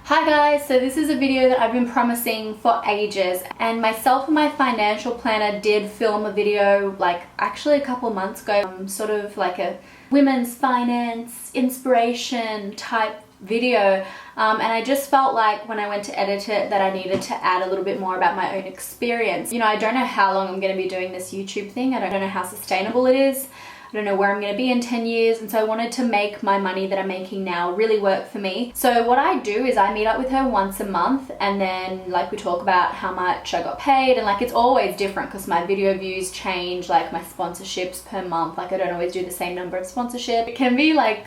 Hi guys, so this is a video that I've been promising for ages, and myself and my financial planner did film a video like actually a couple months ago, sort of like a women's finance inspiration type video, and I just felt like when I went to edit it that I needed to add a little bit more about my own experience. You know, I don't know how long I'm going to be doing this YouTube thing. I don't know how sustainable it is. I don't know where I'm going to be in 10 years, and so I wanted to make my money that I'm making now really work for me. So what I do is I meet up with her once a month, and then like we talk about how much I got paid, and like it's always different because my video views change, like my sponsorships per month, like I don't always do the same number of sponsorship. It can be like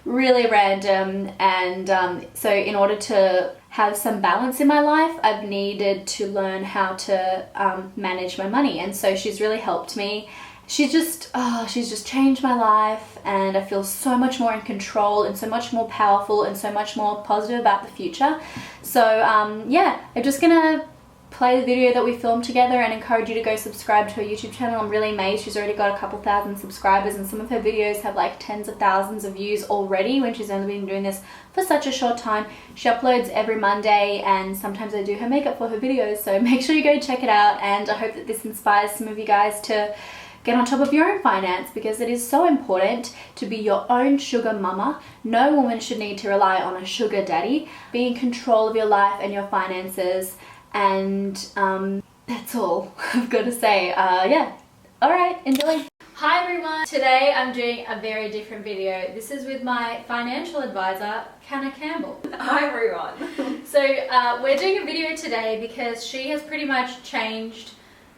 really random, and so in order to have some balance in my life, I've needed to learn how to manage my money, and so she's really helped me. She's just changed my life, and I feel so much more in control and so much more powerful and so much more positive about the future. So yeah, I'm just gonna play the video that we filmed together and encourage you to go subscribe to her YouTube channel. I'm really amazed she's already got a couple thousand subscribers, and some of her videos have like tens of thousands of views already when she's only been doing this for such a short time. She uploads every Monday, and sometimes I do her makeup for her videos, so make sure you go check it out, and I hope that this inspires some of you guys to get on top of your own finance, because it is so important to be your own sugar mama. No woman should need to rely on a sugar daddy. Be in control of your life and your finances, and that's all I've got to say. Yeah, alright, enjoy. Hi everyone, today I'm doing a very different video. This is with my financial advisor, Canna. Hi everyone. So we're doing a video today because she has pretty much changed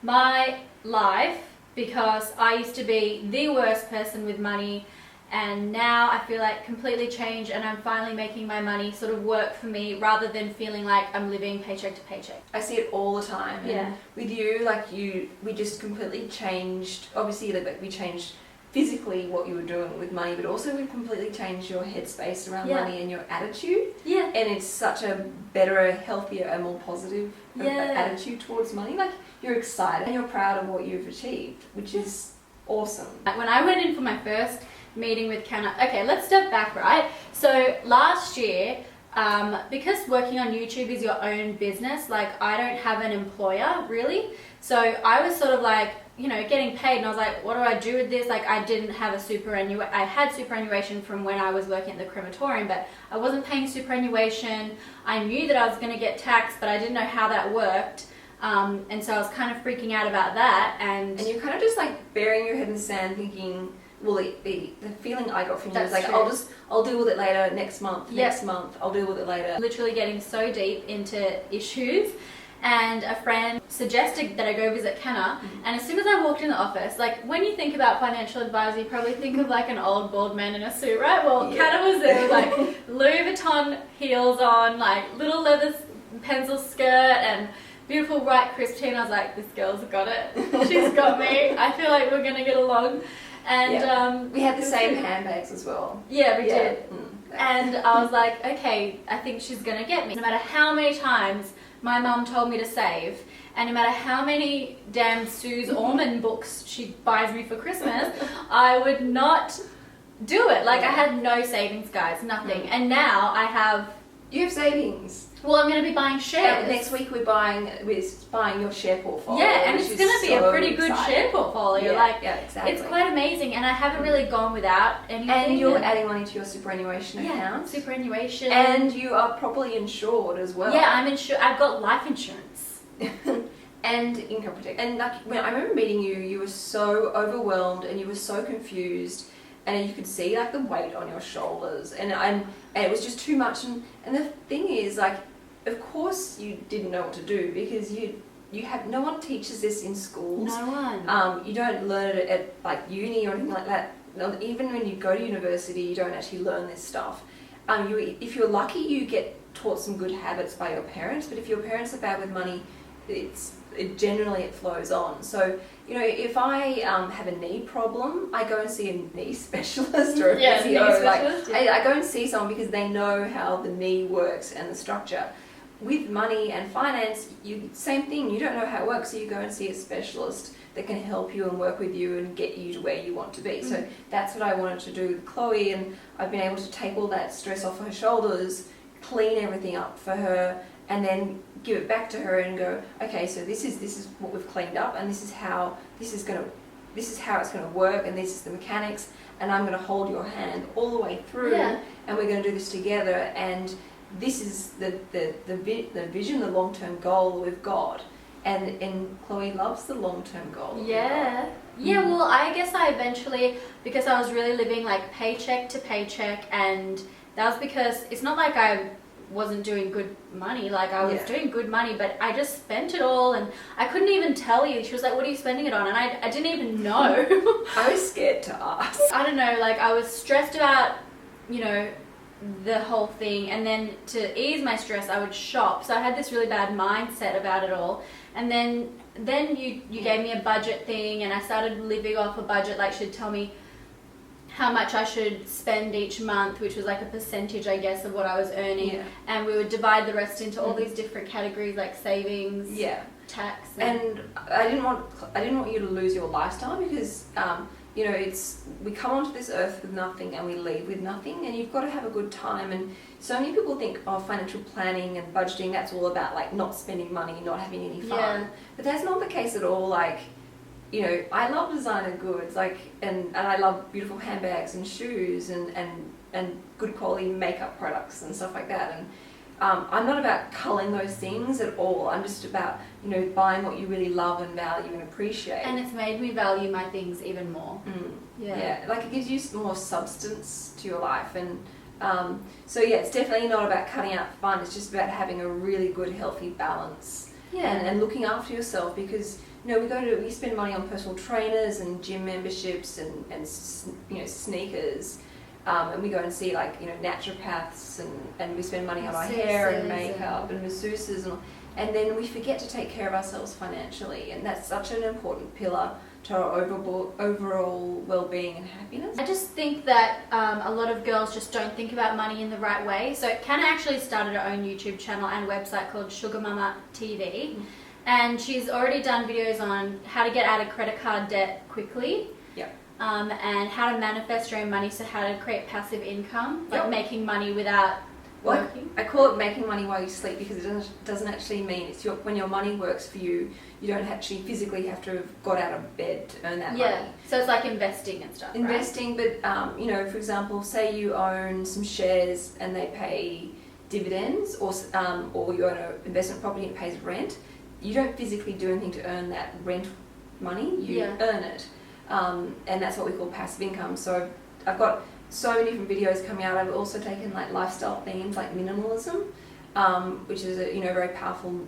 my life, because I used to be the worst person with money, and now I feel like completely changed, and I'm finally making my money sort of work for me rather than feeling like I'm living paycheck to paycheck. I see it all the time. Yeah. And with you, like we just completely changed. Obviously, like we changed physically what you were doing with money, but also we've completely changed your headspace around money and your attitude. Yeah. And it's such a better, healthier, and more positive attitude towards money. Like you're excited and you're proud of what you've achieved, which is awesome. When I went in for my first meeting with Canna, okay, let's step back, right? So last year, because working on YouTube is your own business, like I don't have an employer really. So I was sort of like, you know, getting paid, and I was like, what do I do with this? Like I didn't have a superannuation. I had superannuation from when I was working at the crematorium, but I wasn't paying superannuation. I knew that I was going to get taxed, but I didn't know how that worked. And so I was kind of freaking out about that. And you're kind of just like burying your head in the sand thinking, well, the feeling I got from you was like, true. I'll deal with it later, next month, I'll deal with it later. Literally getting so deep into issues. And a friend suggested that I go visit Canna, and as soon as I walked in the office, like when you think about financial advisor, you probably think of like an old bald man in a suit, right? Well, Canna was there with like Louis Vuitton heels on, like little leather pencil skirt, and beautiful white crisp tee, and I was like, this girl's got it. She's got me. I feel like we're gonna get along. And we had the same handbags as well. Yeah, we did. And I was like, okay, I think she's gonna get me. No matter how many times my mum told me to save, and no matter how many damn Sue's almond books she buys me for Christmas, I would not do it. Like I had no savings, guys, nothing. And now I have... You have savings. Well, I'm going to be buying shares. Next week we're buying your share portfolio. Yeah, and it's going to be a pretty good share portfolio. Yeah, exactly. It's quite amazing, and I haven't really gone without anything. And you're adding money to your superannuation account. Superannuation. And you are properly insured as well. Yeah, I'm insured. I've got life insurance. And income protection. And like when I remember meeting you, you were so overwhelmed and you were so confused. And you could see like the weight on your shoulders, and it was just too much. And the thing is, like, of course you didn't know what to do, because you have no one teaches this in schools. No one. You don't learn it at like uni or anything like that. Even when you go to university, you don't actually learn this stuff. If you're lucky, you get taught some good habits by your parents. But if your parents are bad with money, generally it flows on. So, you know, if I have a knee problem, I go and see a knee specialist or a physio. I go and see someone because they know how the knee works and the structure. With money and finance, same thing. You don't know how it works, so you go and see a specialist that can help you and work with you and get you to where you want to be. So that's what I wanted to do with Chloe, and I've been able to take all that stress off her shoulders, clean everything up for her, and then give it back to her and go, okay, so this is what we've cleaned up, and this is how it's gonna work, and this is the mechanics, and I'm gonna hold your hand all the way through, and we're gonna do this together, and this is the vision, the long-term goal that we've got. And Chloe loves the long-term goal. Yeah. Yeah, well, I guess I eventually, because I was really living like paycheck to paycheck, and that was because it's not like I wasn't doing good money, like I was doing good money, but I just spent it all, and I couldn't even tell you. She was like, what are you spending it on? And I didn't even know. I was scared to ask. I don't know, like I was stressed about, you know, the whole thing, and then to ease my stress I would shop, so I had this really bad mindset about it all. And then you gave me a budget thing, and I started living off a budget. Like she'd tell me how much I should spend each month, which was like a percentage, I guess, of what I was earning, and we would divide the rest into all these different categories like savings, tax, and I didn't want you to lose your lifestyle, because you know, we come onto this earth with nothing and we leave with nothing, and you've got to have a good time. And so many people think, oh, financial planning and budgeting, that's all about like not spending money, not having any fun. But that's not the case at all. Like, you know, I love designer goods, like, and I love beautiful handbags and shoes and good quality makeup products and stuff like that. And I'm not about culling those things at all. I'm just about, you know, buying what you really love and value and appreciate. And it's made me value my things even more. Yeah, like it gives you more substance to your life. And so yeah, it's definitely not about cutting out fun. It's just about having a really good, healthy balance. And looking after yourself, because, you know, we spend money on personal trainers and gym memberships and you know, sneakers. And we go and see, like, you know, naturopaths, and we spend money on our hair and makeup and masseuses, and then we forget to take care of ourselves financially, and that's such an important pillar to our overall well-being and happiness. I just think that a lot of girls just don't think about money in the right way. So Canna actually started her own YouTube channel and website called Sugarmama TV, and she's already done videos on how to get out of credit card debt quickly. And how to manifest your own money, so how to create passive income, like making money without working. I call it making money while you sleep, because it doesn't actually mean it's when your money works for you, you don't actually physically have to have got out of bed to earn that money. So it's like investing and stuff. Investing, right? But you know, for example, say you own some shares and they pay dividends, or you own an investment property and it pays rent. You don't physically do anything to earn that rent money. You earn it. And that's what we call passive income. So I've got so many different videos coming out. I've also taken like lifestyle themes like minimalism, which is a, you know, very powerful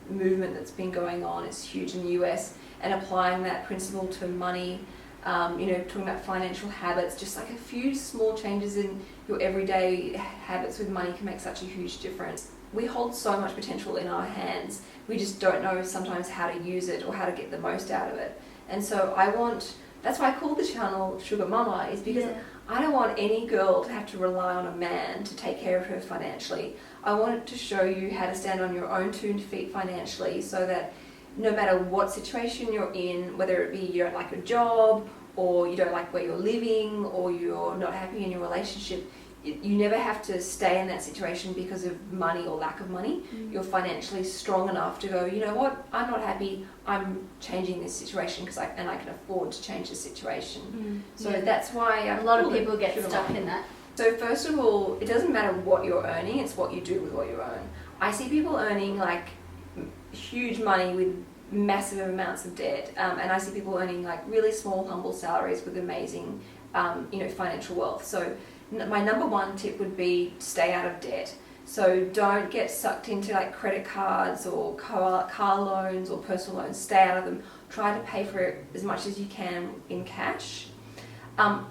movement that's been going on. It's huge in the US, and applying that principle to money. You know, talking about financial habits, just like a few small changes in your everyday habits with money can make such a huge difference. We hold so much potential in our hands. We just don't know sometimes how to use it or how to get the most out of it. And so that's why I call the channel Sugarmama, is because I don't want any girl to have to rely on a man to take care of her financially. I want to show you how to stand on your own 2 feet financially, so that no matter what situation you're in, whether it be you don't like a job, or you don't like where you're living, or you're not happy in your relationship, you never have to stay in that situation because of money or lack of money. You're financially strong enough to go, you know what, I'm not happy, I'm changing this situation, because I can afford to change the situation. So that's why a lot of people get stuck in that. So first of all, it doesn't matter what you're earning, it's what you do with what you earn. I see people earning like huge money with massive amounts of debt, and I see people earning like really small, humble salaries with amazing, you know, financial wealth. So my number one tip would be stay out of debt. So don't get sucked into like credit cards or car loans or personal loans. Stay out of them. Try to pay for it as much as you can in cash.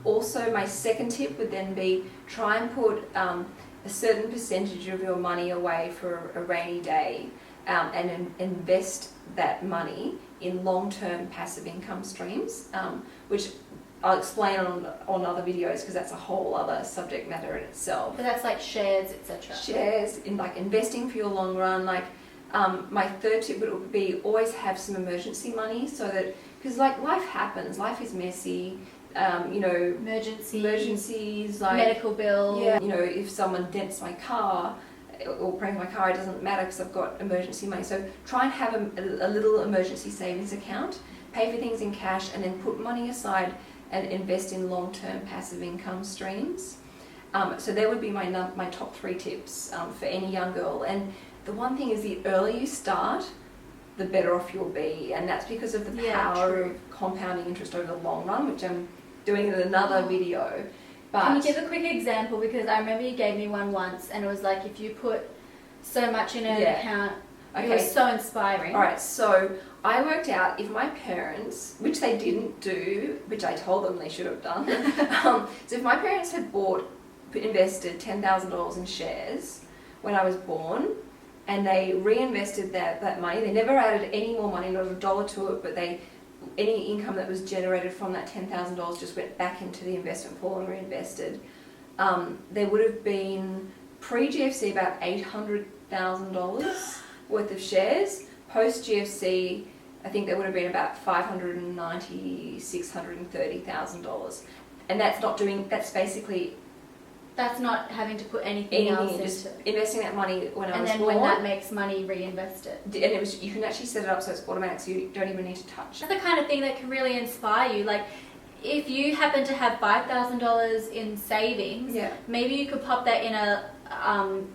Also, my second tip would then be try and put a certain percentage of your money away for a rainy day, and invest that money in long-term passive income streams, which I'll explain on other videos, because that's a whole other subject matter in itself. But that's like shares, etc. Shares, in like investing for your long run. Like my third tip would be always have some emergency money, so that, because like life happens, life is messy. You know, emergencies like medical bill. You know, if someone dents my car, or paying for my car, it doesn't matter because I've got emergency money. So try and have a little emergency savings account, pay for things in cash, and then put money aside and invest in long-term passive income streams. So there would be my top 3 tips for any young girl. And the one thing is, the earlier you start, the better off you'll be, and that's because of the power of compounding interest over the long run, which I'm doing in another video. But can you give a quick example? Because I remember you gave me one once, and it was like if you put so much in an account, it was so inspiring. All right, so I worked out if my parents, which they didn't do, which I told them they should have done, so if my parents had invested $10,000 in shares when I was born, and they reinvested that money, they never added any more money, not a dollar to it, but any income that was generated from that $10,000 just went back into the investment pool and reinvested. There would have been pre-GFC about $800,000 worth of shares. Post-GFC, I think there would have been about $590,000, $630,000. And that's not having to put anything else just into investing that money when I was born. And then when that makes money, reinvest it. And you can actually set it up so it's automatic, so you don't even need to touch it. That's the kind of thing that can really inspire you. Like, if you happen to have $5,000 in savings, maybe you could pop that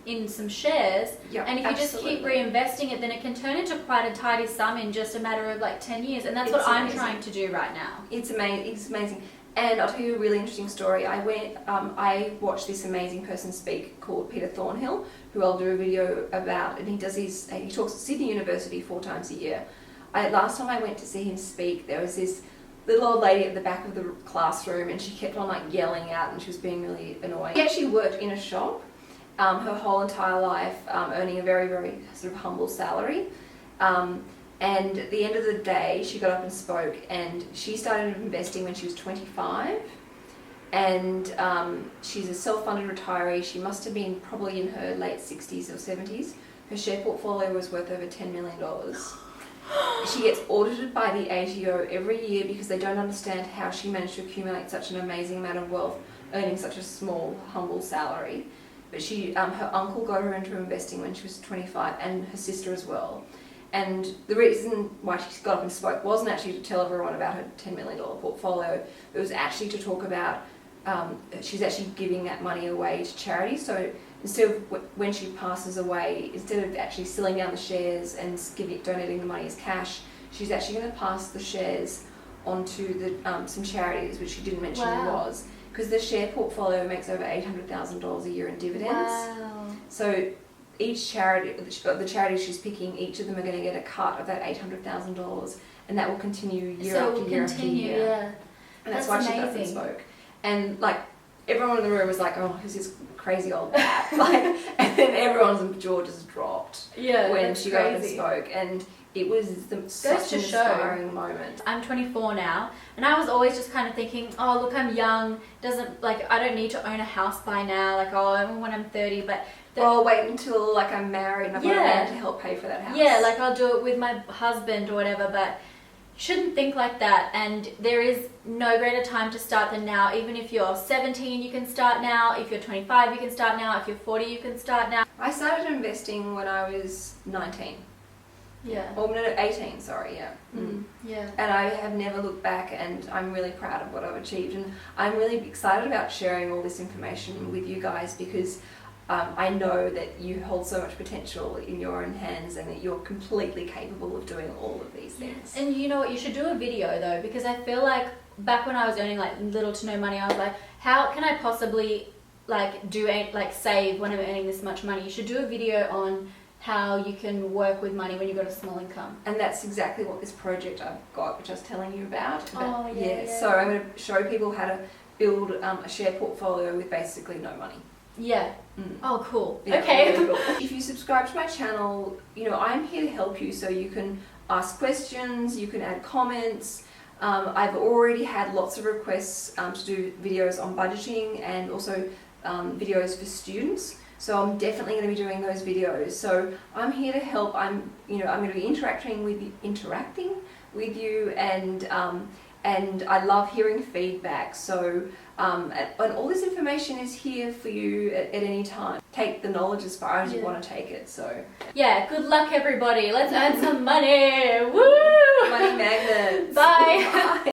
in some shares, and if you just keep reinvesting it, then it can turn into quite a tidy sum in just a matter of like 10 years, and that's what I'm trying to do right now. It's amazing. And I'll tell you a really interesting story. I watched this amazing person speak called Peter Thornhill, who I'll do a video about, and he talks at Sydney University 4 times a year. Last time I went to see him speak, there was this little old lady at the back of the classroom, and she kept on like yelling out, and she was being really annoying. She actually worked in a shop her whole entire life, earning a very, very sort of humble salary. And at the end of the day, she got up and spoke, and she started investing when she was 25. And she's a self-funded retiree. She must have been probably in her late 60s or 70s. Her share portfolio was worth over $10 million. She gets audited by the ATO every year because they don't understand how she managed to accumulate such an amazing amount of wealth, earning such a small, humble salary. But her uncle got her into investing when she was 25, and her sister as well. And the reason why she got up and spoke wasn't actually to tell everyone about her $10 million portfolio. It was actually to talk about she's actually giving that money away to charity. So instead of when she passes away, instead of actually selling down the shares and donating the money as cash, she's actually going to pass the shares onto some charities, which she didn't mention was. Because the share portfolio makes over $800,000 a year in dividends. Wow. So each charity, the charities she's picking, each of them are going to get a cut of that $800,000, and that will continue year after year after year. Yeah. And that's why she got up and spoke. And like everyone in the room was like, "Oh, who's this crazy old bat?" And then everyone's jaw just dropped when she got up and spoke. And it was such an inspiring moment. I'm 24 now, and I was always just kind of thinking, oh, look, I'm young. I don't need to own a house by now. Like, oh, when I'm 30, but. Or wait until like I'm married and I've got a man to help pay for that house. Yeah, like I'll do it with my husband or whatever, but you shouldn't think like that. And there is no greater time to start than now. Even if you're 17, you can start now. If you're 25, you can start now. If you're 40, you can start now. I started investing when I was 19. Yeah. Or no, 18, sorry, yeah. Yeah. And I have never looked back, and I'm really proud of what I've achieved. And I'm really excited about sharing all this information with you guys because I know that you hold so much potential in your own hands and that you're completely capable of doing all of these things. And you know what, you should do a video though, because I feel like back when I was earning like little to no money, I was like, how can I possibly save when I'm earning this much money? You should do a video on how you can work with money when you've got a small income. And that's exactly what this project I've got, which I was telling you about. Oh, yeah. So I'm going to show people how to build a share portfolio with basically no money. Yeah. Oh, cool. Yeah, okay. Really cool. If you subscribe to my channel, I'm here to help you, so you can ask questions, you can add comments. I've already had lots of requests to do videos on budgeting and also videos for students. So I'm definitely going to be doing those videos. So I'm here to help. I'm going to be interacting with you, and and I love hearing feedback. So and all this information is here for you at any time. Take the knowledge as far as you want to take it. So yeah, good luck everybody. Let's earn some money. Woo! Money magnets. Bye. Bye.